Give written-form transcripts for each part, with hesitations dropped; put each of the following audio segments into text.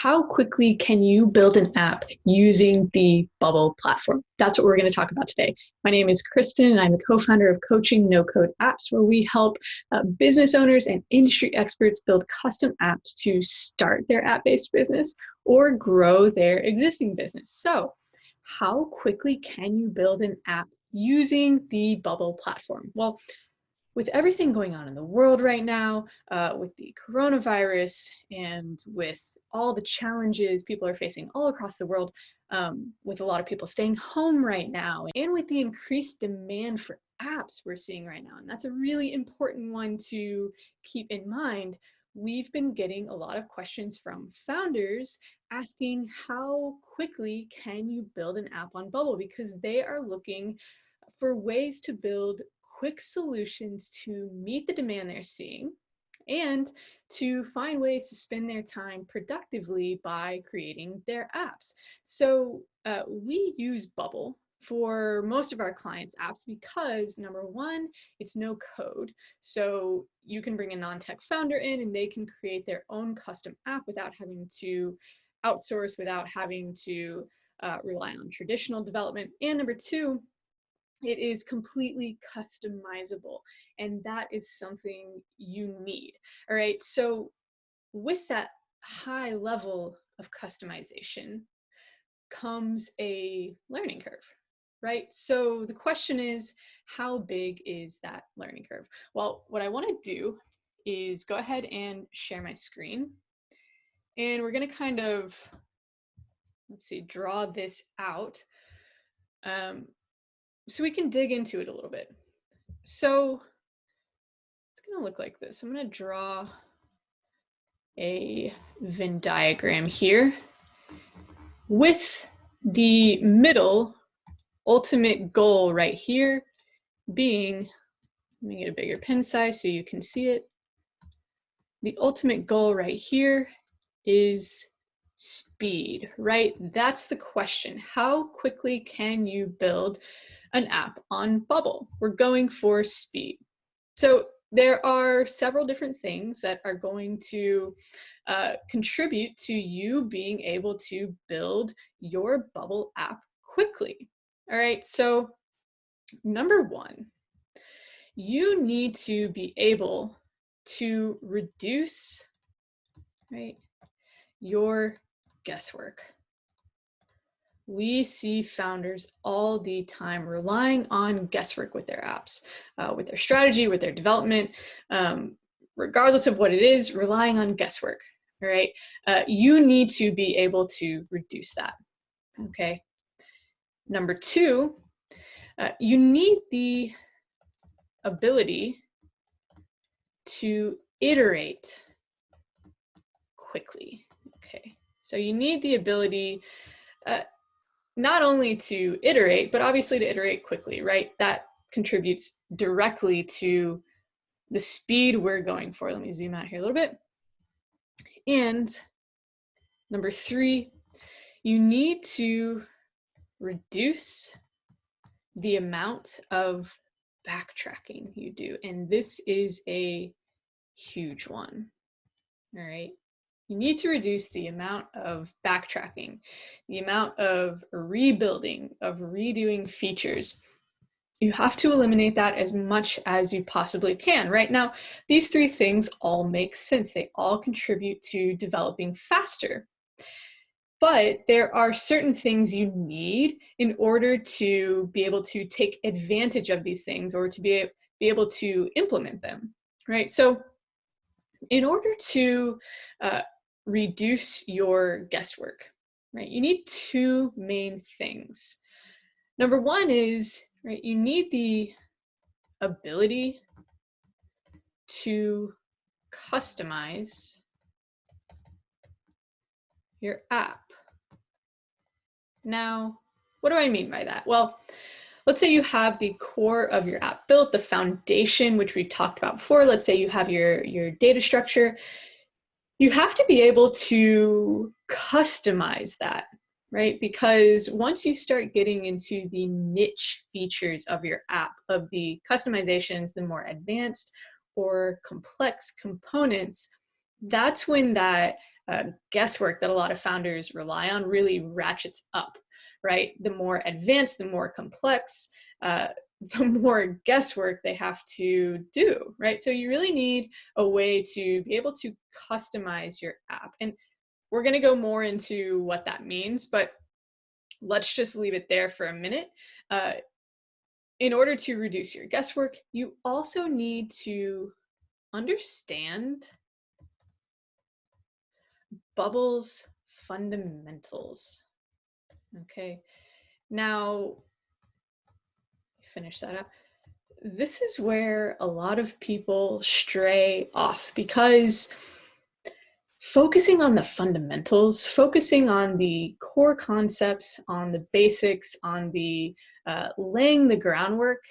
How quickly can you build an app using the Bubble platform? That's what we're going to talk about today. My name is Kristen, and I'm the co-founder of Coaching No Code Apps, where we help business owners and industry experts build custom apps to start their app-based business or grow their existing business. So, how quickly can you build an app using the Bubble platform? Well, with everything going on in the world right now, with the coronavirus and with all the challenges people are facing all across the world, with a lot of people staying home right now, and with the increased demand for apps we're seeing right now, and that's a really important one to keep in mind. We've been getting a lot of questions from founders asking how quickly can you build an app on Bubble, because they are looking for ways to build quick solutions to meet the demand they're seeing and to find ways to spend their time productively by creating their apps. So we use Bubble for most of our clients' apps because, number one, it's no code. So you can bring a non-tech founder in and they can create their own custom app without having to outsource, without having to rely on traditional development. And number two, it is completely customizable, and that is something you need. All right, so with that high level of customization comes a learning curve, right? So the question is, how big is that learning curve? Well, what I want to do is go ahead and share my screen, and we're going to kind of, let's see, draw this out. So we can dig into it a little bit. So it's going to look like this. I'm going to draw a Venn diagram here with the middle ultimate goal right here being, let me get a bigger pen size so you can see it. The ultimate goal right here is speed, right? That's the question. How quickly can you build an app on Bubble? We're going for speed. So there are several different things that are going to contribute to you being able to build your Bubble app quickly. All right, so number one, you need to be able to reduce, right, your guesswork. We see founders all the time relying on guesswork with their apps, with their strategy, with their development, regardless of what it is, relying on guesswork, all right? You need to be able to reduce that, okay? Number two, you need the ability to iterate quickly, okay? So you need the ability not only to iterate, but obviously to iterate quickly, right? That contributes directly to the speed we're going for. Let me zoom out here a little bit. And number three, you need to reduce the amount of backtracking you do. And this is a huge one, all right? You need to reduce the amount of backtracking, the amount of rebuilding, of redoing features. You have to eliminate that as much as you possibly can. Right now, these three things all make sense. They all contribute to developing faster. But there are certain things you need in order to be able to take advantage of these things or to be able to implement them, right? So in order to reduce your guesswork, right, you need two main things. Number one is, right, you need the ability to customize your app. Now, what do I mean by that? Well, let's say you have the core of your app built, the foundation, which we talked about before. Let's say you have your data structure. You have to be able to customize that, right? Because once you start getting into the niche features of your app, of the customizations, the more advanced or complex components, that's when that guesswork that a lot of founders rely on really ratchets up, right? The more advanced, the more complex, the more guesswork they have to do, right? So you really need a way to be able to customize your app. And we're going to go more into what that means, but let's just leave it there for a minute. In order to reduce your guesswork, you also need to understand Bubble's fundamentals. Okay, now finish that up. This is where a lot of people stray off, because focusing on the fundamentals, focusing on the core concepts, on the basics, on the laying the groundwork,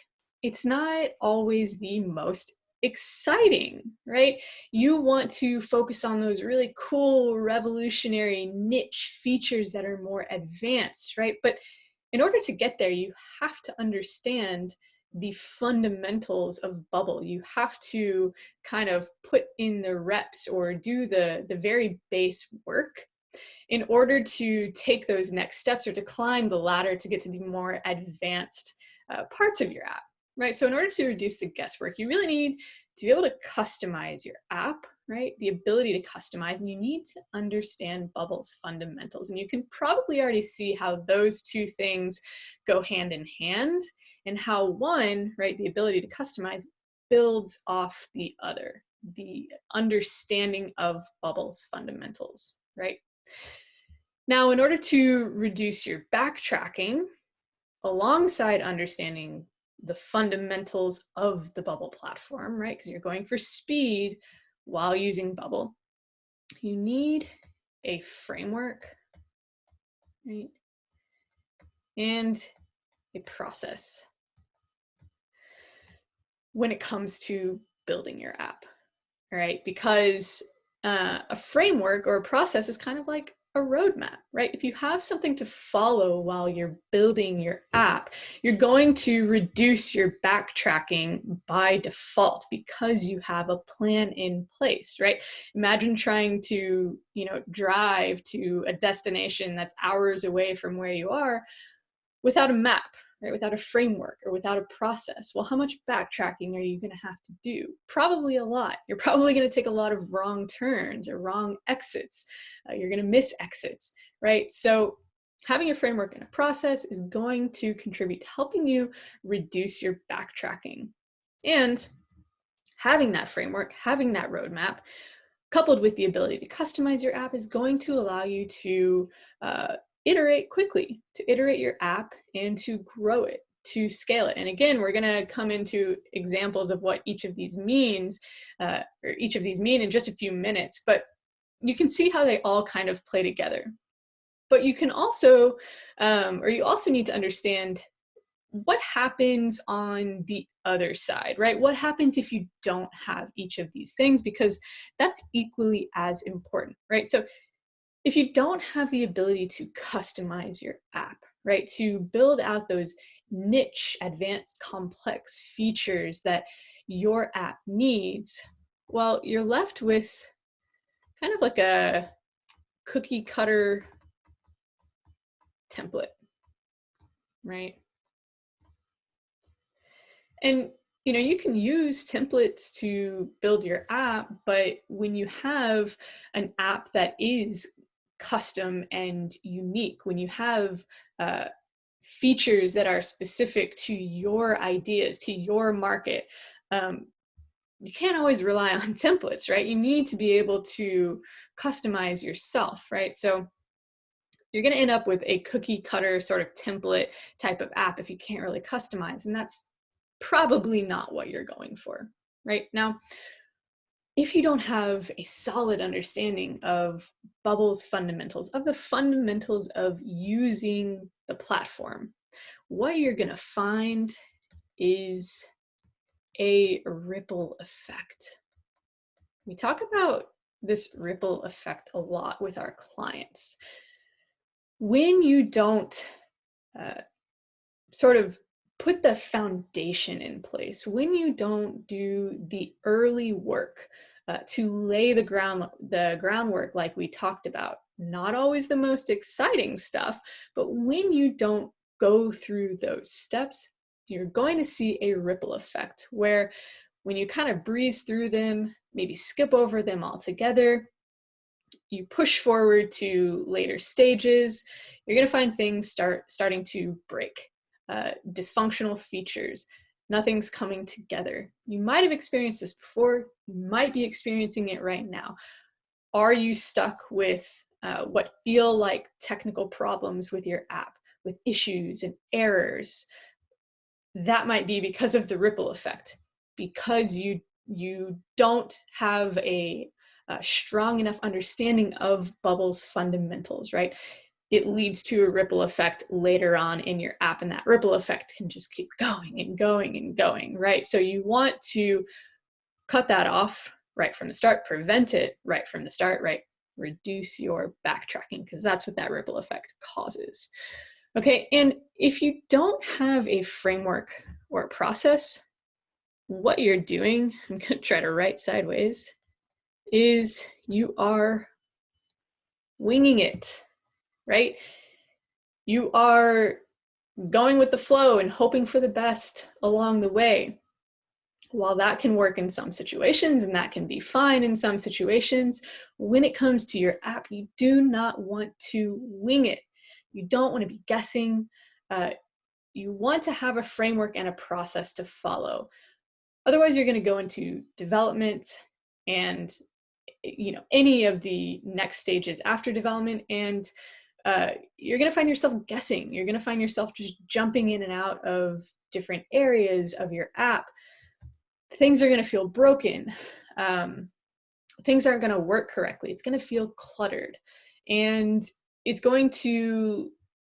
it's not always the most exciting, right? You want to focus on those really cool, revolutionary niche features that are more advanced, right? But in order to get there, you have to understand the fundamentals of Bubble. You have to kind of put in the reps or do the very base work in order to take those next steps or to climb the ladder to get to the more advanced parts of your app, right? So in order to reduce the guesswork, you really need to be able to customize your app, right? The ability to customize, and you need to understand Bubble's fundamentals. And you can probably already see how those two things go hand in hand, and how one, right, the ability to customize builds off the other, the understanding of Bubble's fundamentals, right? Now, in order to reduce your backtracking, alongside understanding the fundamentals of the Bubble platform, right, because you're going for speed while using Bubble, you need a framework, right, and a process when it comes to building your app, right? Because a framework or a process is kind of like a roadmap, right? If you have something to follow while you're building your app, you're going to reduce your backtracking by default because you have a plan in place, right? Imagine trying to, drive to a destination that's hours away from where you are without a map, right? Without a framework or without a process. Well, how much backtracking are you going to have to do? Probably a lot. You're probably going to take a lot of wrong turns or wrong exits. You're going to miss exits, right? So having a framework and a process is going to contribute to helping you reduce your backtracking. And having that framework, having that roadmap, coupled with the ability to customize your app, is going to allow you to iterate quickly, to iterate your app and to grow it, to scale it. And again, we're going to come into examples of what each of these means, or each of these mean in just a few minutes, but you can see how they all kind of play together. But you can also, you also need to understand what happens on the other side, right? What happens if you don't have each of these things? Because that's equally as important, right? So if you don't have the ability to customize your app, right, to build out those niche, advanced, complex features that your app needs, well, you're left with kind of like a cookie cutter template, right? And you can use templates to build your app, but when you have an app that is custom and unique, when you have features that are specific to your ideas, to your market, you can't always rely on templates, right? You need to be able to customize yourself, right? So you're going to end up with a cookie cutter sort of template type of app if you can't really customize, and that's probably not what you're going for, right? Now, if you don't have a solid understanding of Bubble's fundamentals, of the fundamentals of using the platform, what you're going to find is a ripple effect. We talk about this ripple effect a lot with our clients. When you don't sort of put the foundation in place, when you don't do the early work to lay the groundwork like we talked about. Not always the most exciting stuff, but when you don't go through those steps, you're going to see a ripple effect where when you kind of breeze through them, maybe skip over them altogether, you push forward to later stages, you're going to find things starting to break. Dysfunctional features, nothing's coming together. You might have experienced this before, you might be experiencing it right now. Are you stuck with what feel like technical problems with your app, with issues and errors? That might be because of the ripple effect, because you don't have a strong enough understanding of Bubble's fundamentals, right? It leads to a ripple effect later on in your app, and that ripple effect can just keep going and going and going, right? So you want to cut that off right from the start, prevent it right from the start, right? Reduce your backtracking, because that's what that ripple effect causes. Okay, and if you don't have a framework or a process, what you're doing, I'm going to try to write sideways, is you are winging it, right? You are going with the flow and hoping for the best along the way. While that can work in some situations and that can be fine in some situations, when it comes to your app, you do not want to wing it. You don't want to be guessing. You want to have a framework and a process to follow. Otherwise, you're going to go into development and any of the next stages after development, and you're going to find yourself guessing. You're going to find yourself just jumping in and out of different areas of your app. Things are going to feel broken. Things aren't going to work correctly. It's going to feel cluttered. And it's going to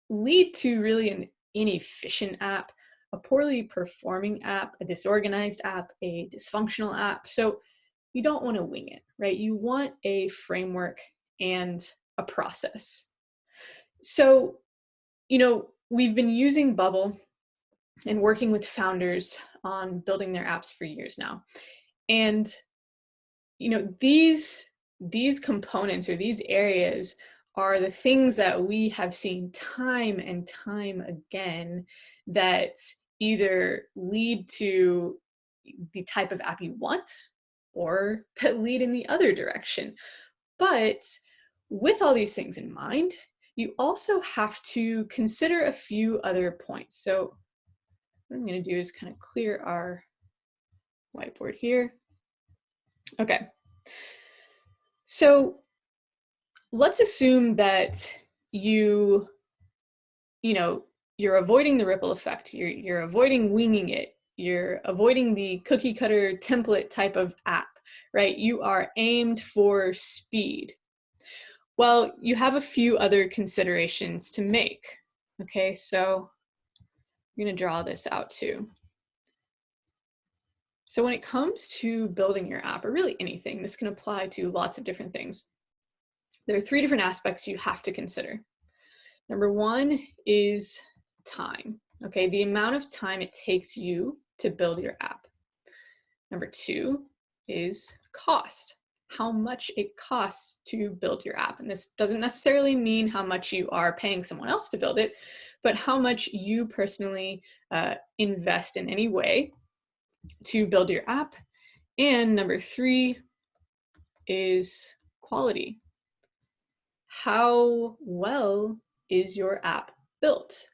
lead to really an inefficient app, a poorly performing app, a disorganized app, a dysfunctional app. So you don't want to wing it, right? You want a framework and a process. So, we've been using Bubble and working with founders on building their apps for years now. And, these components or these areas are the things that we have seen time and time again that either lead to the type of app you want or that lead in the other direction. But with all these things in mind, you also have to consider a few other points. So what I'm going to do is kind of clear our whiteboard here. Okay. So let's assume that you're avoiding the ripple effect. You're avoiding winging it. You're avoiding the cookie cutter template type of app, right? You are aimed for speed. Well, you have a few other considerations to make. Okay, so I'm going to draw this out too. So when it comes to building your app, or really anything, this can apply to lots of different things. There are 3 different aspects you have to consider. Number 1 is time. Okay, the amount of time it takes you to build your app. Number 2 is cost. How much it costs to build your app. And this doesn't necessarily mean how much you are paying someone else to build it, but how much you personally invest in any way to build your app. And number 3 is quality. How well is your app built?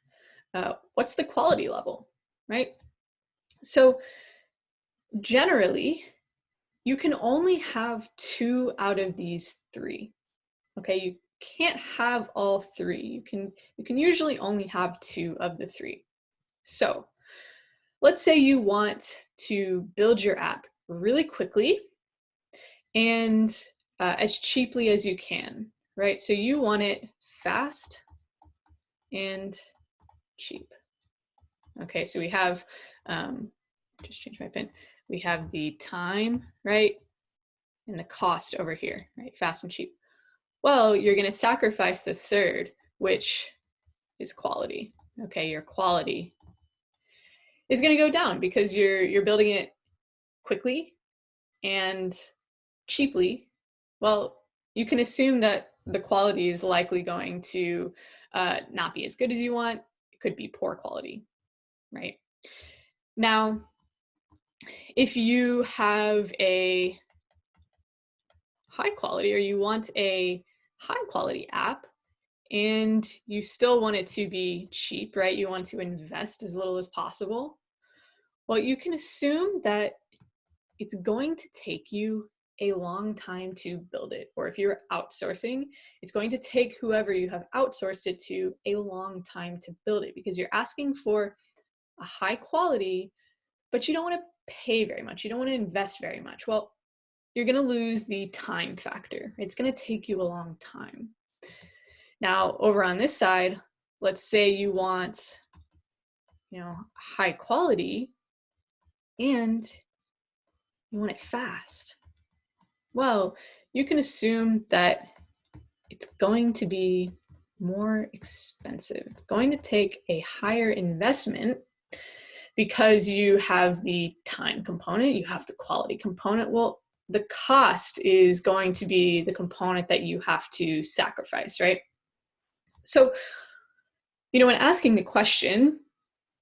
What's the quality level, right? So generally, you can only have 2 out of these 3. Okay, you can't have all 3. You can usually only have 2 of the 3. So let's say you want to build your app really quickly and as cheaply as you can, right? So you want it fast and cheap. Okay, so we have, just change my pen. We have the time, right? And the cost over here, right? Fast and cheap. Well, you're going to sacrifice the third, which is quality. Okay, your quality is going to go down because you're building it quickly and cheaply, well, you can assume that the quality is likely going to not be as good as you want. It could be poor quality, right? Now, if you have a high quality, or you want a high quality app and you still want it to be cheap, right? You want to invest as little as possible. Well, you can assume that it's going to take you a long time to build it. Or if you're outsourcing, it's going to take whoever you have outsourced it to a long time to build it, because you're asking for a high quality, but you don't want to pay very much. You don't want to invest very much. Well, you're going to lose the time factor. It's going to take you a long time. Now, over on this side, let's say you want, high quality and you want it fast. Well, you can assume that it's going to be more expensive. It's going to take a higher investment because you have the time component, you have the quality component. Well, the cost is going to be the component that you have to sacrifice, right? So, when asking the question,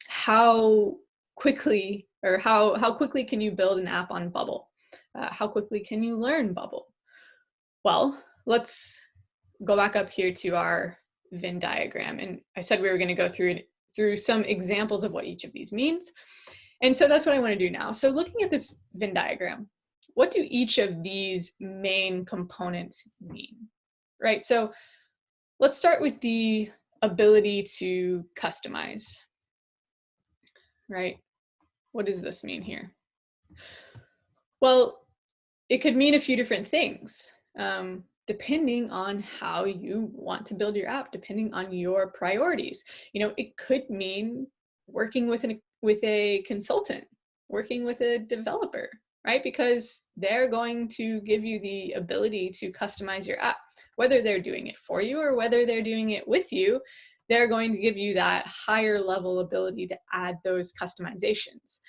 how quickly can you build an app on Bubble? How quickly can you learn Bubble? Well, let's go back up here to our Venn diagram. And I said we were going to go through some examples of what each of these means. And so that's what I want to do now. So looking at this Venn diagram, what do each of these main components mean, right? So let's start with the ability to customize, right? What does this mean here? Well, it could mean a few different things, depending on how you want to build your app, depending on your priorities. It could mean working with a consultant, working with a developer, right? Because they're going to give you the ability to customize your app. Whether they're doing it for you or whether they're doing it with you, they're going to give you that higher level ability to add those customizations.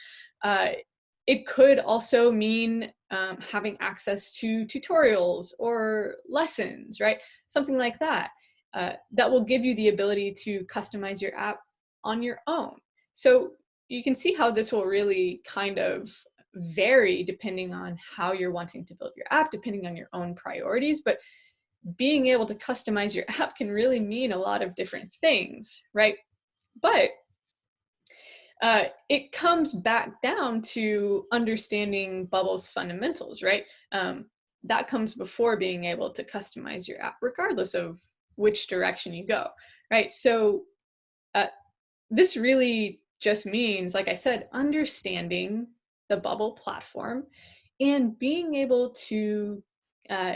It could also mean having access to tutorials or lessons, right? Something like that. That will give you the ability to customize your app on your own. So you can see how this will really kind of vary depending on how you're wanting to build your app, depending on your own priorities. But being able to customize your app can really mean a lot of different things, right? But it comes back down to understanding Bubble's fundamentals, right? That comes before being able to customize your app, regardless of which direction you go, right? So this really just means, like I said, understanding the Bubble platform and being able to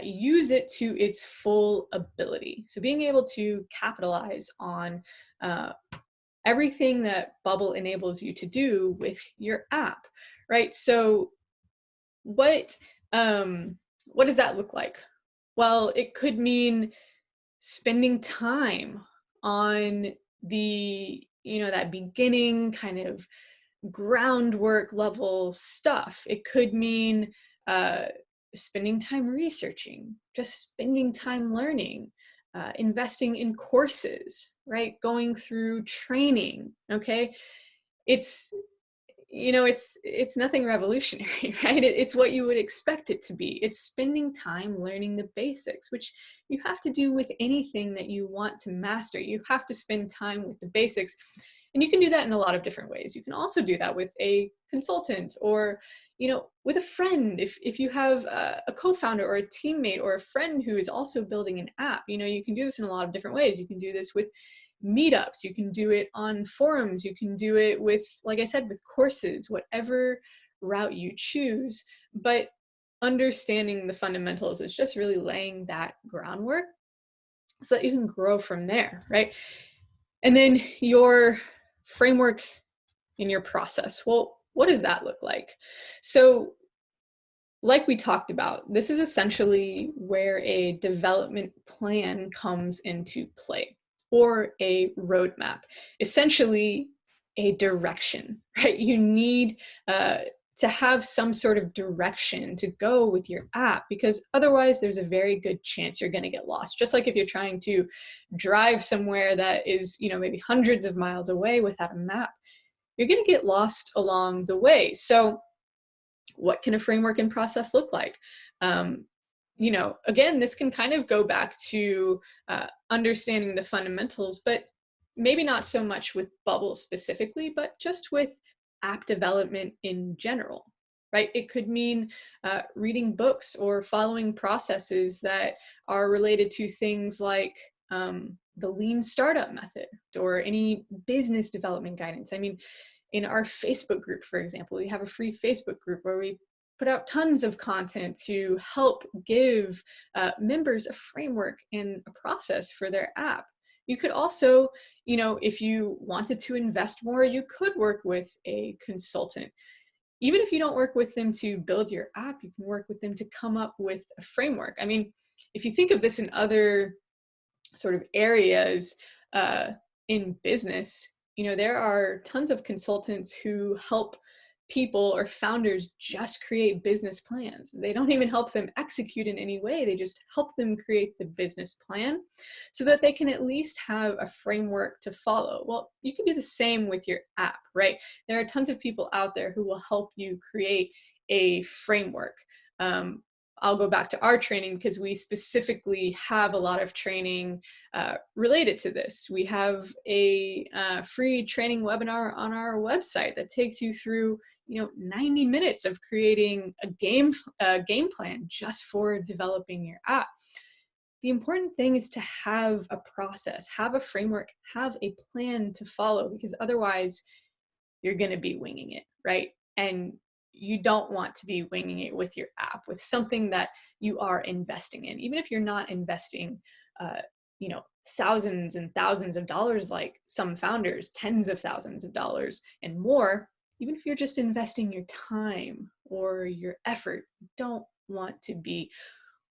use it to its full ability. So being able to capitalize on everything that Bubble enables you to do with your app, right? So what does that look like? Well, it could mean spending time on the, that beginning kind of groundwork level stuff. It could mean spending time researching, just spending time learning, investing in courses, right? Going through training, okay? It's nothing revolutionary, right? It's what you would expect it to be. It's spending time learning the basics, which you have to do with anything that you want to master. You have to spend time with the basics. And you can do that in a lot of different ways. You can also do that with a consultant or, with a friend. If you have a co-founder or a teammate or a friend who is also building an app, you can do this in a lot of different ways. You can do this with meetups, you can do it on forums, you can do it with, like I said, with courses, whatever route you choose. But understanding the fundamentals is just really laying that groundwork so that you can grow from there, right? And then your framework in your process. Well, what does that look like? So like we talked about, this is essentially where a development plan comes into play, or a roadmap, essentially a direction, right? You need to have some sort of direction to go with your app, because otherwise there's a very good chance you're going to get lost. Just like if you're trying to drive somewhere that is, maybe hundreds of miles away without a map, you're going to get lost along the way. So what can a framework and process look like? Again, this can kind of go back to understanding the fundamentals, but maybe not so much with Bubble specifically, but just with app development in general, right? It could mean reading books or following processes that are related to things like the lean startup method or any business development guidance. I mean, in our Facebook group, for example, we have a free Facebook group where we put out tons of content to help give members a framework and a process for their app. You could also, if you wanted to invest more, you could work with a consultant. Even if you don't work with them to build your app, you can work with them to come up with a framework. I mean, if you think of this in other sort of areas in business, there are tons of consultants who help people or founders just create business plans. They don't even help them execute in any way. They just help them create the business plan so that they can at least have a framework to follow. Well, you can do the same with your app, right? There are tons of people out there who will help you create a framework. I'll go back to our training because we specifically have a lot of training related to this. We have a free training webinar on our website that takes you through 90 minutes of creating a game plan just for developing your app. The important thing is to have a process, have a framework, have a plan to follow, because otherwise you're going to be winging it, right? And you don't want to be winging it with your app, with something that you are investing in. Even if you're not investing, thousands and thousands of dollars, like some founders, tens of thousands of dollars and more, even if you're just investing your time or your effort, you don't want to be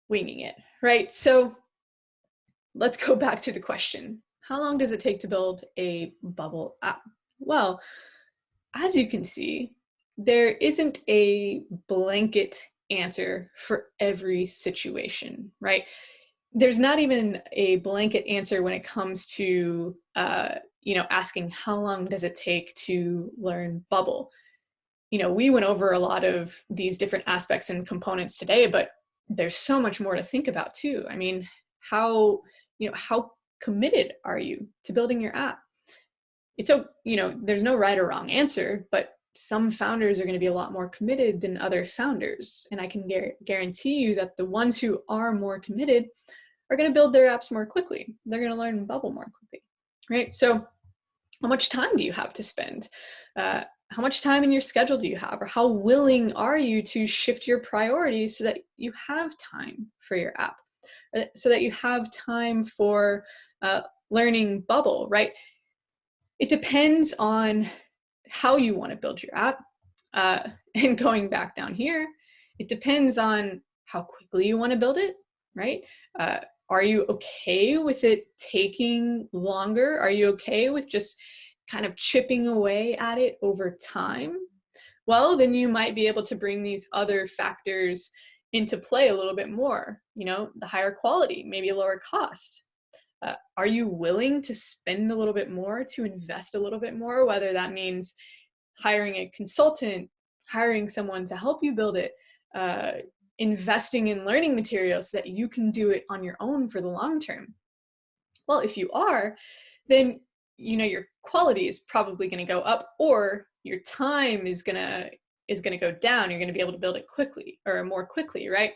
winging it, right? So let's go back to the question. How long does it take to build a Bubble app? Well, as you can see, there isn't a blanket answer for every situation, right? There's not even a blanket answer when it comes to, asking how long does it take to learn Bubble. We went over a lot of these different aspects and components today, but there's so much more to think about too. I mean, how committed are you to building your app? There's no right or wrong answer, but some founders are going to be a lot more committed than other founders. And I can guarantee you that the ones who are more committed are going to build their apps more quickly. They're going to learn Bubble more quickly, right? So how much time do you have to spend? How much time in your schedule do you have? Or how willing are you to shift your priorities so that you have time for your app? So that you have time for learning Bubble, right? It depends on how you want to build your app. And going back down here, it depends on how quickly you want to build it, right? Are you okay with it taking longer? Are you okay with just kind of chipping away at it over time? Well, then you might be able to bring these other factors into play a little bit more, the higher quality, maybe a lower cost. Are you willing to spend a little bit more, to invest a little bit more, whether that means hiring a consultant, hiring someone to help you build it, investing in learning materials so that you can do it on your own for the long term? Well, if you are, then your quality is probably going to go up, or your time is going to go down. You're going to be able to build it quickly or more quickly, right?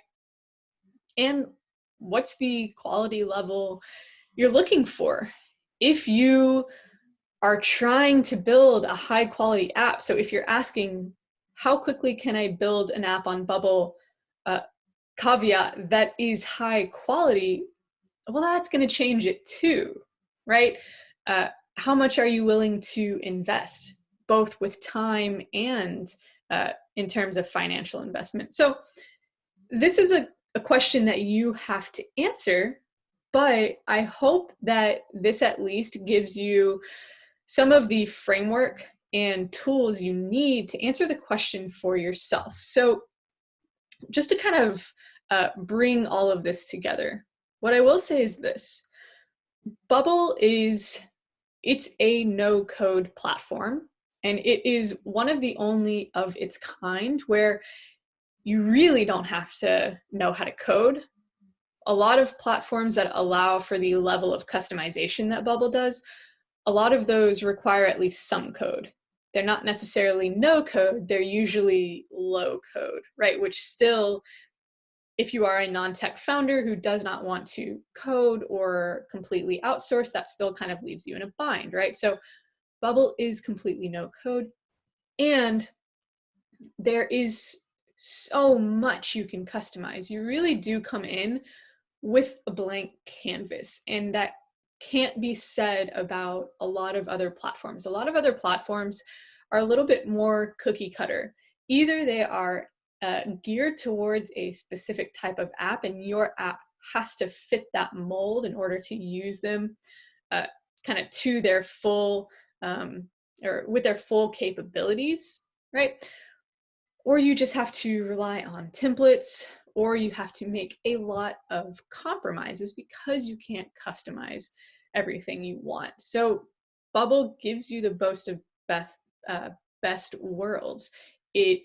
And what's the quality level you're looking for? If you are trying to build a high quality app, so if you're asking, how quickly can I build an app on Bubble, caveat, that is high quality, well, that's going to change it too, right? How much are you willing to invest, both with time and in terms of financial investment? So this is a question that you have to answer, but I hope that this at least gives you some of the framework and tools you need to answer the question for yourself. So just to kind of bring all of this together, what I will say is this: Bubble it's a no-code platform, and it is one of the only of its kind where you really don't have to know how to code. A lot of platforms that allow for the level of customization that Bubble does, a lot of those require at least some code. They're not necessarily no code, they're usually low code, right? Which still, if you are a non-tech founder who does not want to code or completely outsource, that still kind of leaves you in a bind, right? So Bubble is completely no code, and there is so much you can customize. You really do come in with a blank canvas, and that can't be said about a lot of other platforms. A lot of other platforms are a little bit more cookie cutter. Either they are geared towards a specific type of app, and your app has to fit that mold in order to use them kind of to their full or with their full capabilities, right? Or you just have to rely on templates, or you have to make a lot of compromises because you can't customize everything you want. So Bubble gives you the best worlds. It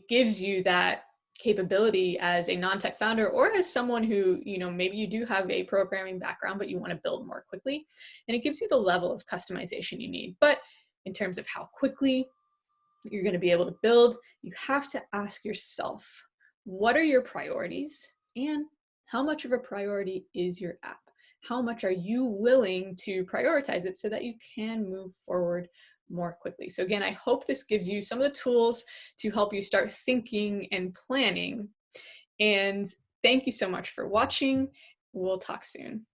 gives you that capability as a non-tech founder, or as someone who, maybe you do have a programming background, but you want to build more quickly. And it gives you the level of customization you need. But in terms of how quickly you're going to be able to build, you have to ask yourself, what are your priorities, and how much of a priority is your app? How much are you willing to prioritize it so that you can move forward more quickly? So again, I hope this gives you some of the tools to help you start thinking and planning. And thank you so much for watching. We'll talk soon.